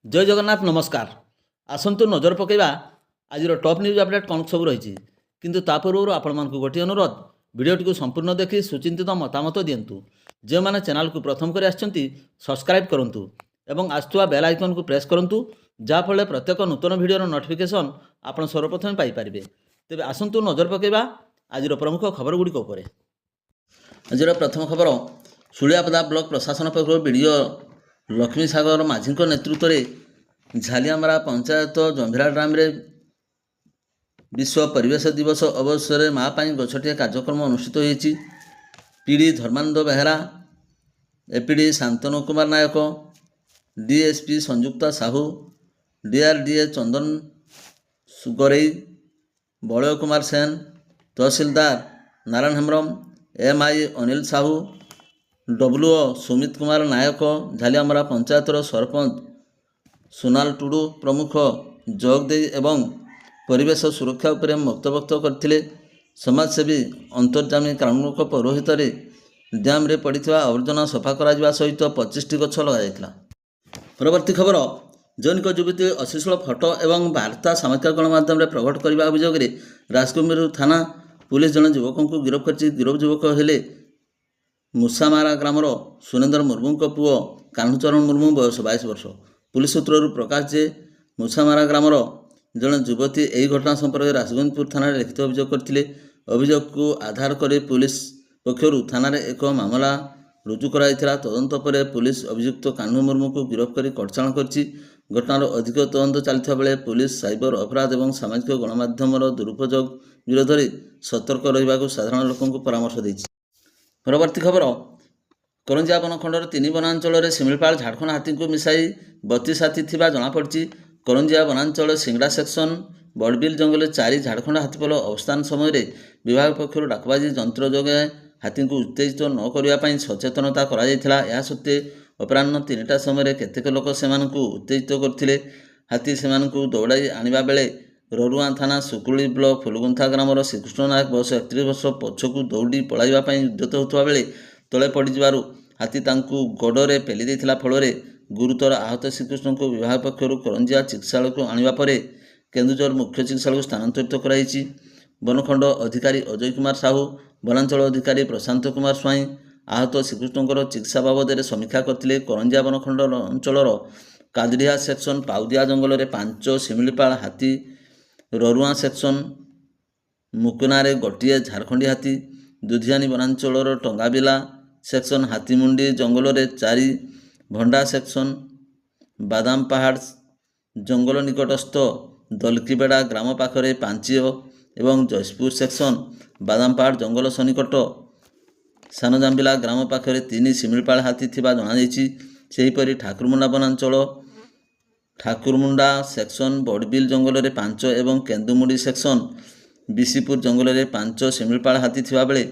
जय जगन्नाथ नमस्कार। आसतु नजर पकईवा आज टॉप न्यूज अपडेट कौन सब रही किंतु ता पूर्व आपण मानक गोटे अनुरोध भिडियोटी संपूर्ण देखि सुचिंतित मतामत दिंतु। जो मैंने चैनल को प्रथम कर सब्सक्राइब करूँ एवं आसुवा बेल आइकन को प्रेस करूँ जहाँफल प्रत्येक नूतन भिडियोर नोटिफिकेशन आप सर्वप्रथम पाइपर। तेज आसतु नजर पकईवा आज प्रमुख खबर गुड़िक उपर। आज प्रथम खबर सुलियापदा ब्लॉक प्रशासन पक्ष वीडियो लक्ष्मी सागर माझी नेतृत्व में झालियामरा पंचायत जंभिरा ड्राम विश्व परिवेश दिवस अवसर में माँ पाई गछटिया कार्यक्रम अनुष्ठित होती। PD Dharmanand Behera, APD Shantanu Kumar Nayak, DSP संयुक्ता साहू, डीआरडीए चंदन गरई, बलय कुमार सेन, तहसीलदार नारायण हेम्रम, एमआई अनिल साहू, डब्ल्यूओ सुमित कुमार नायक, झालियामरा पंचायतर सरपंच सोनाल टुडू प्रमुख जोगदे एवं परिवेश सुरक्षा उपरे मत करथिले। समाजसेवी अंतर्जामी कानूनक पौरोहित डैम रे पड़ता आवर्जना सफा करा सहित 25टी गछ लगा। परवर्ती खबर जौनिक युवती अश्लील फटो एवं वार्ता सामाजिक गणमाध्यम प्रकट करने अभियोग राजकुमार थाना पुलिस जन युवक को गिरफ्त कर। गिरफ युवक हेले मुसामारा ग्रामर सुरेंद्र मुर्मू पुओ कान्हूचरण मुर्मू बयस 22 वर्ष। पुलिस सूत्रु प्रकाश जे मुसामारा ग्रामर जन युवती यही घटना संपर्क राजगंजपुर थाना लिखित अभियोग करते। अभियोग को आधार कर पुलिस पक्षर थाना एक मामला रुजु कराइथिला। तदंत पर पुलिस अभियुक्त कान्हू मुर्मू को गिरफ्त कर कड़चाण कर। घटनार अधिक तदंत चलता बेले पुलिस साइबर अपराध और सामाजिक गणमाध्यम दुरुपयोग विरोध में सतर्क रहा साधारण लोक परामर्श देछि। परवर्ती खबर करंजिया बनखंडर 3 वनांचल शिमिलपाल झारखंड हाथी को मिसाई 32 हाथी थिबा जनापड़ी। करंजिया वनांचल सिंगड़ा सेक्शन बड़बिल जंगल 4 झारखंड हाथीपल अवस्थान समय विभाग पक्षर डाकबाजी जंत्र जोगे हाथी को उत्तेजित न करने सचेतनता करा। सत्वे अपराह्न 3टा समय केतेक लोक से उत्तेजित करते। हाथी से दौड़ाई आनिबा बेले ररुआ थाना सुकुली ब्लॉक फुलगुंथा ग्रामर श्रीकृष्ण नायक बयस 31 वर्ष पछकू दौड़ी पलाइबा उद्यत होता बेले तले पड़ू हाथी गोड़े पेली देथिला फल गुरुतर आहत श्रीकृष्ण को विभाग पक्षर करंजिया चिकित्सालय को आनिबा परे केन्दुझर मुख्य चिकित्सालय स्थानांतरित कराई। बनखंड अधिकारी अजय कुमार साहू, वनांचल अधिकारी प्रशांत कुमार स्वाई आहत श्रीकृष्ण चिकित्सा बाबद समीक्षा करते। करंजिया बनखंड अंचल कादरिया सेक्शन पाउदिया जंगल में 5 शिमिलीपाल हाथी, ररुआ सेक्शन मुकनारे गोटे झारखंडी हाथी, दुधियानी वनांचल टंगाबिला सेक्शन हाथीमुंडी जंगल में 4, भंडा सेक्शन बादाम पहाड़ जंगल निकटस्थ दलकीबेड़ा ग्राम पाखरे 5 एवं जयपुर सेक्शन बादाम पहाड़ जंगल सन्निकट सानजाम्बिला ग्राम पाखरे 3 शिमिलपाल हाथी थिबा जणाଯାଇଛି। सेहीपरि ठाकुरमुंडा वनांचल ठाकुरमुंडा सेक्शन बड़बिल जंगल में 5 एवं केन्दुमुड़ी सेक्शन बिशीपुर जंगल में 5 शिमिलपाल हाथी थिबा बेले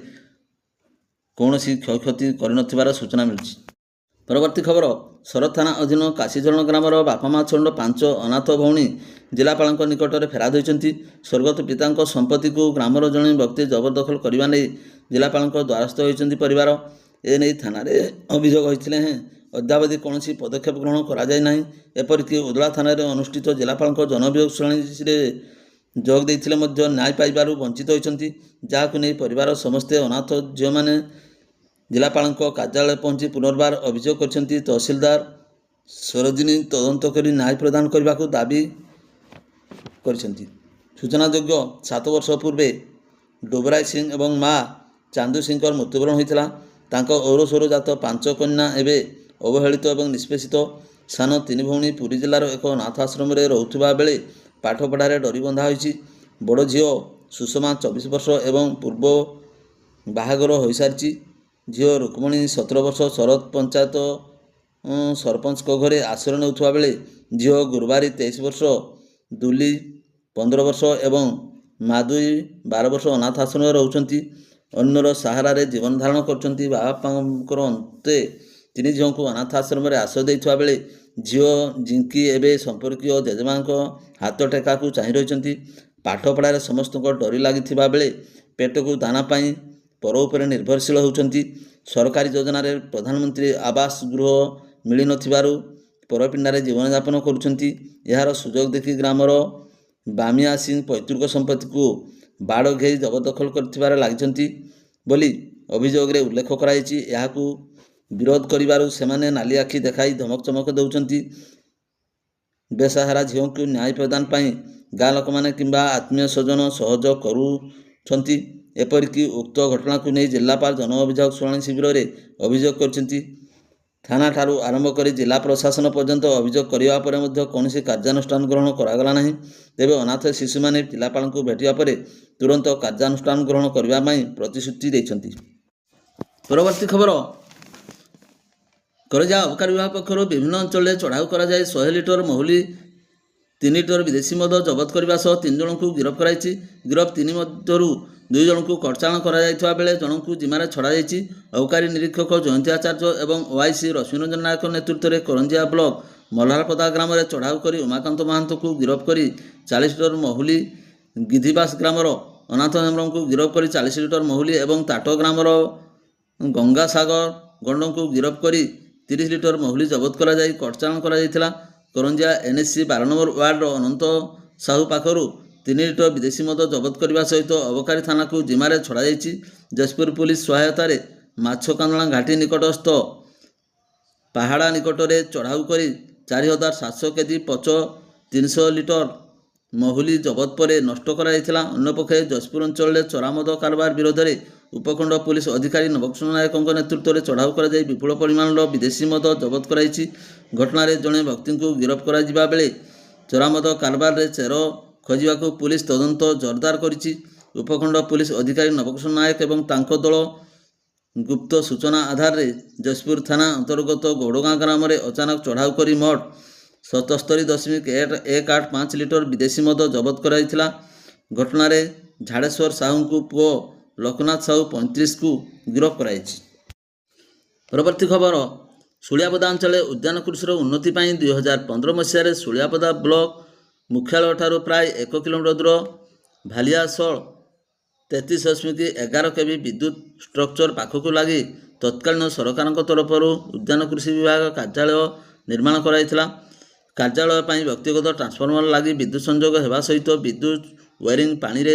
कौनसी क्षयक्षति कर सूचना मिली। परवर्ती खबर शरद थाना अधीन काशीचरण ग्रामर बापा माँ छंड 5 अनाथ भौणी जिलापाल निकट में फेराद होती। स्वर्गत पिता संपत्ति को ग्रामर जड़े व्यक्ति जबरदखल करने नहीं जिलापाल द्वारस्थ होती परिवार। एने थाना अभियोग होते हैं अद्यावधि कौन पदक्षेप ग्रहण कराना। एपरिक उदला थाना अनुष्ठित जिलापाल जनवियोग शुणाणी जोग देते न्याय पाइबार वंचित होती। जहां नहीं परिवार समस्ते अनाथ झील मैंने जिलापाल कार्यालय पहुंची पुनर्बार अभियोग कर तहसीलदार सरोजिनी तदंत कर न्याय प्रदान करने को दाबी कर। सूचनायोग्य 7 वर्ष पूर्वे डोबराई सिंह एवं माँ चांदू सिंह मृत्युवरण होता। औरसोर जात 5 कन्या एवं अवहेलित और निष्पेषित। सान 3 भौणी पुरी जिलार एक अनाथ आश्रम रोकुवा बेले पाठपढ़ार डरी बंधा होती। बड़ झील सुषमा 24 वर्ष एवं पूर्व बाहागर हो सारी। झील रुक्मणी 17 वर्ष शरद पंचायत सरपंच घरे आश्रय नेउथुवा बेले झील गुरुबारी 23 वर्ष, दुली 15 वर्ष एवं मादुई 12 वर्ष अनाथ आश्रम रोचंती। अन्यर सहारा जीवन धारण करचंती। बापांकर अंते 3 झील को अनाथ आश्रम आश्रय देइथुवा बेले झील जिंकी एवं संपर्कीय जेजेमा हाथ टेका को चाह रही। पाठपढ़ार समस्त डरी लगी बेले पेट को दाना पाई पर उपर निर्भरशील होती। सरकारी योजन प्रधानमंत्री आवास गृह मिल न ପରପିଣ୍ଡାରେ ଜୀବନଯାପନ କରୁଛନ୍ତି। ଏହାର ସୁଯୋଗ ଦେଖି ଗ୍ରାମର ବାମିଆ ସିଂ ପୈତୃକ ସମ୍ପତ୍ତିକୁ ବାଡ଼ ଘେଇ ଜବରଦଖଲ କରିଥିବାରେ ଲାଗିଛନ୍ତି ବୋଲି ଅଭିଯୋଗରେ ଉଲ୍ଲେଖ କରାଯାଇଛି। ଏହାକୁ ବିରୋଧ କରିବାରୁ ସେମାନେ ନାଲି ଆଖି ଦେଖାଇ ଧମକ ଚମକ ଦେଉଛନ୍ତି। ବେସାହାରା ଝିଅଙ୍କୁ ନ୍ୟାୟ ପ୍ରଦାନ ପାଇଁ ଗାଁ ଲୋକମାନେ କିମ୍ବା ଆତ୍ମୀୟ ସ୍ୱଜନ ସହଯୋଗ କରୁଛନ୍ତି। ଏପରିକି ଉକ୍ତ ଘଟଣାକୁ ନେଇ ଜିଲ୍ଲାପାଳ ଜନ ଅଭିଯୋଗ ଶୁଣାଣି ଶିବିରରେ ଅଭିଯୋଗ କରିଛନ୍ତି। ଥାନାଠାରୁ ଆରମ୍ଭ କରି ଜିଲ୍ଲା ପ୍ରଶାସନ ପର୍ଯ୍ୟନ୍ତ ଅଭିଯୋଗ କରିବା ପରେ ମଧ୍ୟ କୌଣସି କାର୍ଯ୍ୟାନୁଷ୍ଠାନ ଗ୍ରହଣ କରାଗଲା ନାହିଁ। ତେବେ ଅନାଥ ଶିଶୁମାନେ ଜିଲ୍ଲାପାଳଙ୍କୁ ଭେଟିବା ପରେ ତୁରନ୍ତ କାର୍ଯ୍ୟାନୁଷ୍ଠାନ ଗ୍ରହଣ କରିବା ପାଇଁ ପ୍ରତିଶ୍ରୁତି ଦେଇଛନ୍ତି। ପରବର୍ତ୍ତୀ ଖବର, କରଞ୍ଜିଆ ଅବକାରୀ ବିଭାଗ ପକ୍ଷରୁ ବିଭିନ୍ନ ଅଞ୍ଚଳରେ ଚଢ଼ାଉ କରାଯାଇ 100 ଲିଟର ମହୁଲି 3 ଲିଟର ବିଦେଶୀ ମଦ ଜବତ କରିବା ସହ 3 ଜଣଙ୍କୁ ଗିରଫ କରାଯାଇଛି। ଗିରଫ 3 ମଧ୍ୟରୁ 2 ଜଣଙ୍କୁ କଟଚାଲାଣ କରାଯାଇଥିବା ବେଳେ ଜଣଙ୍କୁ ଜିମାରେ ଛଡ଼ାଯାଇଛି। ଅବକାରୀ ନିରୀକ୍ଷକ ଜୟନ୍ତୀ ଆଚାର୍ଯ୍ୟ ଏବଂ ଓଆଇସି ରଶ୍ମିରଞ୍ଜନ ନାୟକ ନେତୃତ୍ୱରେ କରଞ୍ଜିଆ ବ୍ଲକ ମଲ୍ହାରପଦା ଗ୍ରାମରେ ଚଢ଼ାଉ କରି ଉମାକାନ୍ତ ମହାନ୍ତଙ୍କୁ ଗିରଫ କରି 40 ଲିଟର ମହୁଲି, ଗିଧିବାସ ଗ୍ରାମର ଅନାଥ ହେମ୍ରମଙ୍କୁ ଗିରଫ କରି 40 ଲିଟର ମହୁଲି ଏବଂ ତାଟ ଗ୍ରାମର ଗଙ୍ଗାସାଗର ଗଣ୍ଡଙ୍କୁ ଗିରଫ କରି 30 ଲିଟର ମହୁଲି ଜବତ କରାଯାଇ କଟଚାଲାଣ କରାଯାଇଥିଲା। କରଞ୍ଜିଆ ଏନ୍ଏସି 12 ନମ୍ବର ୱାର୍ଡର ଅନନ୍ତ ସାହୁ ପାଖରୁ 3 ଲିଟର ବିଦେଶୀ ମଦ ଜବତ କରିବା ସହିତ ଅବକାରୀ ଥାନାକୁ ଜିମାରେ ଛଡ଼ାଯାଇଛି। ଯାଜପୁର ପୁଲିସ ସହାୟତାରେ ମାଛକାନ୍ଦଣା ଘାଟି ନିକଟସ୍ଥ ପାହାଡ଼ା ନିକଟରେ ଚଢ଼ାଉ କରି 4700 କେଜି ପଚ 300 ଲିଟର ମହୁଲି ଜବତ ପରେ ନଷ୍ଟ କରାଯାଇଥିଲା। ଅନ୍ୟପକ୍ଷରେ ଯାଜପୁର ଅଞ୍ଚଳରେ ଚୋରା ମଦ କାରବାର ବିରୋଧରେ ଉପଖଣ୍ଡ ପୁଲିସ ଅଧିକାରୀ ନବକିଶୋର ନାୟକଙ୍କ ନେତୃତ୍ୱରେ ଚଢ଼ାଉ କରାଯାଇ ବିପୁଳ ପରିମାଣର ବିଦେଶୀ ମଦ ଜବତ କରାଯାଇଛି। ଘଟଣାରେ ଜଣେ ବ୍ୟକ୍ତିଙ୍କୁ ଗିରଫ କରାଯିବା ବେଳେ ଚୋରା ମଦ କାରବାରରେ ଚେର ଖୋଜିବାକୁ ପୁଲିସ ତଦନ୍ତ ଜୋରଦାର କରିଛି। ଉପଖଣ୍ଡ ପୁଲିସ ଅଧିକାରୀ ନବକିଶୋର ନାୟକ ଏବଂ ତାଙ୍କ ଦଳ ଗୁପ୍ତ ସୂଚନା ଆଧାରରେ ଯାଜପୁର ଥାନା ଅନ୍ତର୍ଗତ ଗୌଡ଼ଗାଁ ଗ୍ରାମରେ ଅଚାନକ ଚଢ଼ାଉ କରି ମୋଟ 77.185 ଲିଟର ବିଦେଶୀ ମଦ ଜବତ କରାଯାଇଥିଲା। ଘଟଣାରେ ଝାଡ଼େଶ୍ୱର ସାହୁଙ୍କୁ ପୁଅ ଲୋକନାଥ ସାହୁ 35କୁ ଗିରଫ କରାଯାଇଛି। ପରବର୍ତ୍ତୀ ଖବର, ଶୁଳିଆପଦା ଅଞ୍ଚଳରେ ଉଦ୍ୟାନ କୃଷିର ଉନ୍ନତି ପାଇଁ 2015 ମସିହାରେ ଶୁଳିଆପଦା ବ୍ଲକ ମୁଖ୍ୟାଳୟଠାରୁ ପ୍ରାୟ 1 କିଲୋମିଟର ଦୂର ଭାଲିଆସଳ 33.11 କେଭି ବିଦ୍ୟୁତ ଷ୍ଟ୍ରକ୍ଚର ପାଖକୁ ଲାଗି ତତ୍କାଳୀନ ସରକାରଙ୍କ ତରଫରୁ ଉଦ୍ୟାନ କୃଷି ବିଭାଗ କାର୍ଯ୍ୟାଳୟ ନିର୍ମାଣ କରାଯାଇଥିଲା। କାର୍ଯ୍ୟାଳୟ ପାଇଁ ବ୍ୟକ୍ତିଗତ ଟ୍ରାନ୍ସଫର୍ମର ଲାଗି ବିଦ୍ୟୁତ ସଂଯୋଗ ହେବା ସହିତ ବିଦ୍ୟୁତ ୱେରିଂ, ପାଣିରେ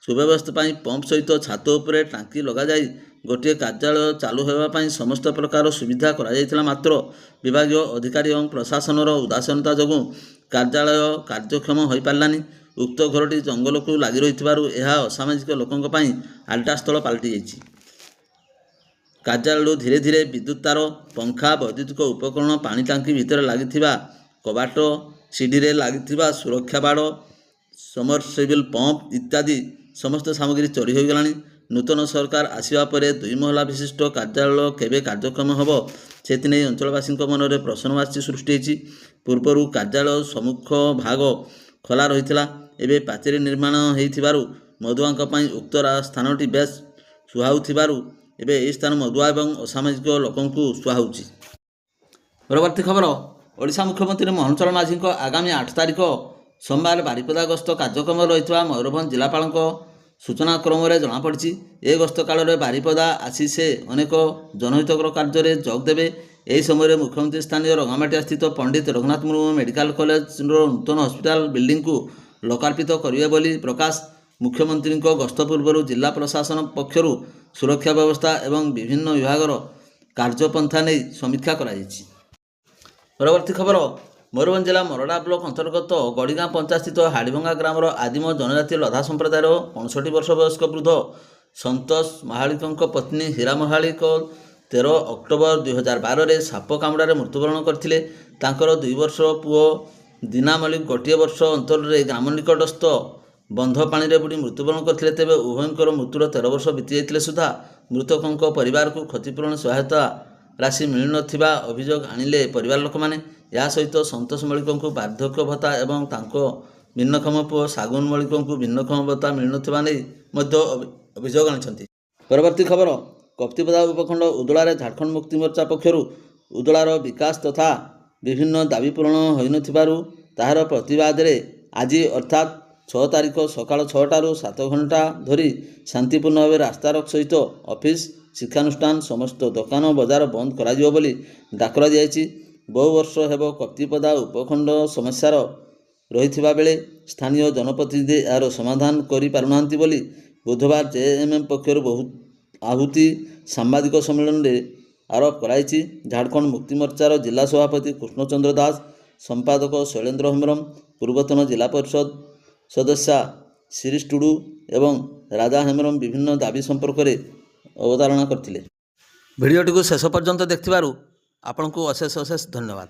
ସୁବ୍ୟବସ୍ଥା ପାଇଁ ପମ୍ପ ସହିତ ଛାତ ଉପରେ ଟାଙ୍କି ଲଗାଯାଇ ଗୋଟିଏ କାର୍ଯ୍ୟାଳୟ ଚାଲୁ ହେବା ପାଇଁ ସମସ୍ତ ପ୍ରକାର ସୁବିଧା କରାଯାଇଥିଲା। ମାତ୍ର ବିଭାଗୀୟ ଅଧିକାରୀ ଏବଂ ପ୍ରଶାସନର ଉଦାସୀନତା ଯୋଗୁଁ କାର୍ଯ୍ୟାଳୟ କାର୍ଯ୍ୟକ୍ଷମ ହୋଇପାରିଲାନି। ଉକ୍ତ ଘରଟି ଜଙ୍ଗଲକୁ ଲାଗି ରହିଥିବାରୁ ଏହା ଅସାମାଜିକ ଲୋକଙ୍କ ପାଇଁ ଆଡ୍ଡାସ୍ଥଳ ପାଲଟିଯାଇଛି। କାର୍ଯ୍ୟାଳୟରୁ ଧୀରେ ଧୀରେ ବିଦ୍ୟୁତ ତାର, ପଙ୍ଖା, ବୈଦ୍ୟୁତିକ ଉପକରଣ, ପାଣି ଟାଙ୍କି ଭିତରେ ଲାଗିଥିବା କବାଟ, ସିଡ଼ିରେ ଲାଗିଥିବା ସୁରକ୍ଷା ବାଡ଼, ସମରସିବଲ୍ ପମ୍ପ ଇତ୍ୟାଦି ସମସ୍ତ ସାମଗ୍ରୀ ଚୋରି ହୋଇଗଲାଣି। ନୂତନ ସରକାର ଆସିବା ପରେ 2 ମହଲା ବିଶିଷ୍ଟ କାର୍ଯ୍ୟାଳୟ କେବେ କାର୍ଯ୍ୟକ୍ଷମ ହେବ ସେଥିନେଇ ଅଞ୍ଚଳବାସୀଙ୍କ ମନରେ ପ୍ରଶ୍ନବାଚୀ ସୃଷ୍ଟି ହୋଇଛି। ପୂର୍ବରୁ କାର୍ଯ୍ୟାଳୟ ସମ୍ମୁଖ ଭାଗ ଖୋଲା ରହିଥିଲା। ଏବେ ପାଚେରୀ ନିର୍ମାଣ ହୋଇଥିବାରୁ ମଦୁଆଙ୍କ ପାଇଁ ଉକ୍ତ ସ୍ଥାନଟି ବେଶ ସୁହାଉଥିବାରୁ ଏବେ ଏହି ସ୍ଥାନ ମଦୁଆ ଏବଂ ଅସାମାଜିକ ଲୋକଙ୍କୁ ସୁହାଉଛି। ପରବର୍ତ୍ତୀ ଖବର, ଓଡ଼ିଶା ମୁଖ୍ୟମନ୍ତ୍ରୀ ମୋହନ ଚରଣ ମାଝୀଙ୍କ ଆଗାମୀ 8 ତାରିଖ ସୋମବାର ବାରିପଦା ଗସ୍ତ କାର୍ଯ୍ୟକ୍ରମ ରହିଥିବା ମୟୂରଭଞ୍ଜ ଜିଲ୍ଲାପାଳଙ୍କ ସୂଚନା କ୍ରମରେ ଜଣାପଡ଼ିଛି। ଏ ଗସ୍ତ କାଳରେ ବାରିପଦା ଆସି ସେ ଅନେକ ଜନହିତକର କାର୍ଯ୍ୟରେ ଯୋଗ ଦେବେ। ଏହି ସମୟରେ ମୁଖ୍ୟମନ୍ତ୍ରୀ ସ୍ଥାନୀୟ ରଙ୍ଗାମାଟିଆ ସ୍ଥିତ ପଣ୍ଡିତ ରଘୁନାଥ ମୁର୍ମୁ ମେଡିକାଲ କଲେଜର ନୂତନ ହସ୍ପିଟାଲ ବିଲ୍ଡିଂକୁ ଲୋକାର୍ପିତ କରିବେ ବୋଲି ପ୍ରକାଶ। ମୁଖ୍ୟମନ୍ତ୍ରୀଙ୍କ ଗସ୍ତ ପୂର୍ବରୁ ଜିଲ୍ଲା ପ୍ରଶାସନ ପକ୍ଷରୁ ସୁରକ୍ଷା ବ୍ୟବସ୍ଥା ଏବଂ ବିଭିନ୍ନ ବିଭାଗର କାର୍ଯ୍ୟପନ୍ଥା ନେଇ ସମୀକ୍ଷା କରାଯାଇଛି। ପରବର୍ତ୍ତୀ ଖବର, ମୟୂରଭଞ୍ଜ ଜିଲ୍ଲା ମରଡ଼ା ବ୍ଲକ ଅନ୍ତର୍ଗତ ଗଡ଼ିଗାଁ ପଞ୍ଚାୟତସ୍ଥିତ ହାଡ଼ିଭଙ୍ଗା ଗ୍ରାମର ଆଦିମ ଜନଜାତୀୟ ଲଧା ସମ୍ପ୍ରଦାୟର 65 ବର୍ଷ ବୟସ୍କ ବୃଦ୍ଧ ସନ୍ତୋଷ ମହାଳିକଙ୍କ ପତ୍ନୀ ହୀରା ମହାଳିକ 13 ଅକ୍ଟୋବର 2012ରେ ସାପ କାମୁଡ଼ାରେ ମୃତ୍ୟୁବରଣ କରିଥିଲେ। ତାଙ୍କର 2 ବର୍ଷର ପୁଅ ଦୀନା ମଲ୍ଲିକ ଗୋଟିଏ ବର୍ଷ ଅନ୍ତରରେ ଗ୍ରାମ ନିକଟସ୍ଥ ବନ୍ଧ ପାଣିରେ ବୁଡ଼ି ମୃତ୍ୟୁବରଣ କରିଥିଲେ। ତେବେ ଉଭୟଙ୍କର ମୃତ୍ୟୁର 13 ବର୍ଷ ବିତିଯାଇଥିଲେ ସୁଦ୍ଧା ମୃତକଙ୍କ ପରିବାରକୁ କ୍ଷତିପୂରଣ ସହାୟତା ରାଶି ମିଳିନଥିବା ଅଭିଯୋଗ ଆଣିଲେ ପରିବାର ଲୋକମାନେ। ଏହା ସହିତ ସନ୍ତୋଷ ମଲ୍ଲିକଙ୍କୁ ବାର୍ଦ୍ଧକ୍ୟ ଭତ୍ତା ଏବଂ ତାଙ୍କ ଭିନ୍ନକ୍ଷମ ପୁଅ ଶାଗୁନ ମଲ୍ଲିକଙ୍କୁ ଭିନ୍ନକ୍ଷମ ଭତ୍ତା ମିଳୁନଥିବା ନେଇ ମଧ୍ୟ ଅଭିଯୋଗ ଆଣିଛନ୍ତି। ପରବର୍ତ୍ତୀ ଖବର, କପ୍ତିପଦା ଉପଖଣ୍ଡ ଉଦଳାରେ ଝାଡ଼ଖଣ୍ଡ ମୁକ୍ତି ମୋର୍ଚ୍ଚା ପକ୍ଷରୁ ଉଦଳାର ବିକାଶ ତଥା ବିଭିନ୍ନ ଦାବି ପୂରଣ ହୋଇନଥିବାରୁ ତାହାର ପ୍ରତିବାଦରେ ଆଜି ଅର୍ଥାତ୍ 6 ତାରିଖ ସକାଳ 6ଟାରୁ 7 ଘଣ୍ଟା ଧରି ଶାନ୍ତିପୂର୍ଣ୍ଣ ଭାବେ ରାସ୍ତାରୋକ ସହିତ ଅଫିସ, ଶିକ୍ଷାନୁଷ୍ଠାନ, ସମସ୍ତ ଦୋକାନ ବଜାର ବନ୍ଦ କରାଯିବ ବୋଲି ଡାକରା ଦିଆଯାଇଛି। ବହୁ ବର୍ଷ ହେବ କପ୍ତିପଦା ଉପଖଣ୍ଡ ସମସ୍ୟାର ରହିଥିବା ବେଳେ ସ୍ଥାନୀୟ ଜନପ୍ରତିନିଧି ଏହାର ସମାଧାନ କରିପାରୁନାହାନ୍ତି ବୋଲି ବୁଧବାର ଜେଏମ୍ଏମ୍ ପକ୍ଷରୁ ଆହୁତି ସାମ୍ବାଦିକ ସମ୍ମିଳନୀରେ ଆରୋପ କରାଯାଇଛି। ଝାଡ଼ଖଣ୍ଡ ମୁକ୍ତି ମୋର୍ଚ୍ଚାର ଜିଲ୍ଲା ସଭାପତି କୃଷ୍ଣଚନ୍ଦ୍ର ଦାସ, ସମ୍ପାଦକ ଶୈଳେନ୍ଦ୍ର ହେମ୍ବ୍ରମ, ପୂର୍ବତନ ଜିଲ୍ଲା ପରିଷଦ ସଦସ୍ୟା ଶିରିଷ ଟୁଡୁ ଏବଂ ରାଜା ହେମ୍ବ୍ରମ ବିଭିନ୍ନ ଦାବି ସମ୍ପର୍କରେ ଅବତାରଣା କରିଥିଲେ। ଭିଡ଼ିଓଟିକୁ ଶେଷ ପର୍ଯ୍ୟନ୍ତ ଦେଖିଥିବାରୁ ଆପଣଙ୍କୁ ଅଶେଷ ଅଶେଷ ଧନ୍ୟବାଦ।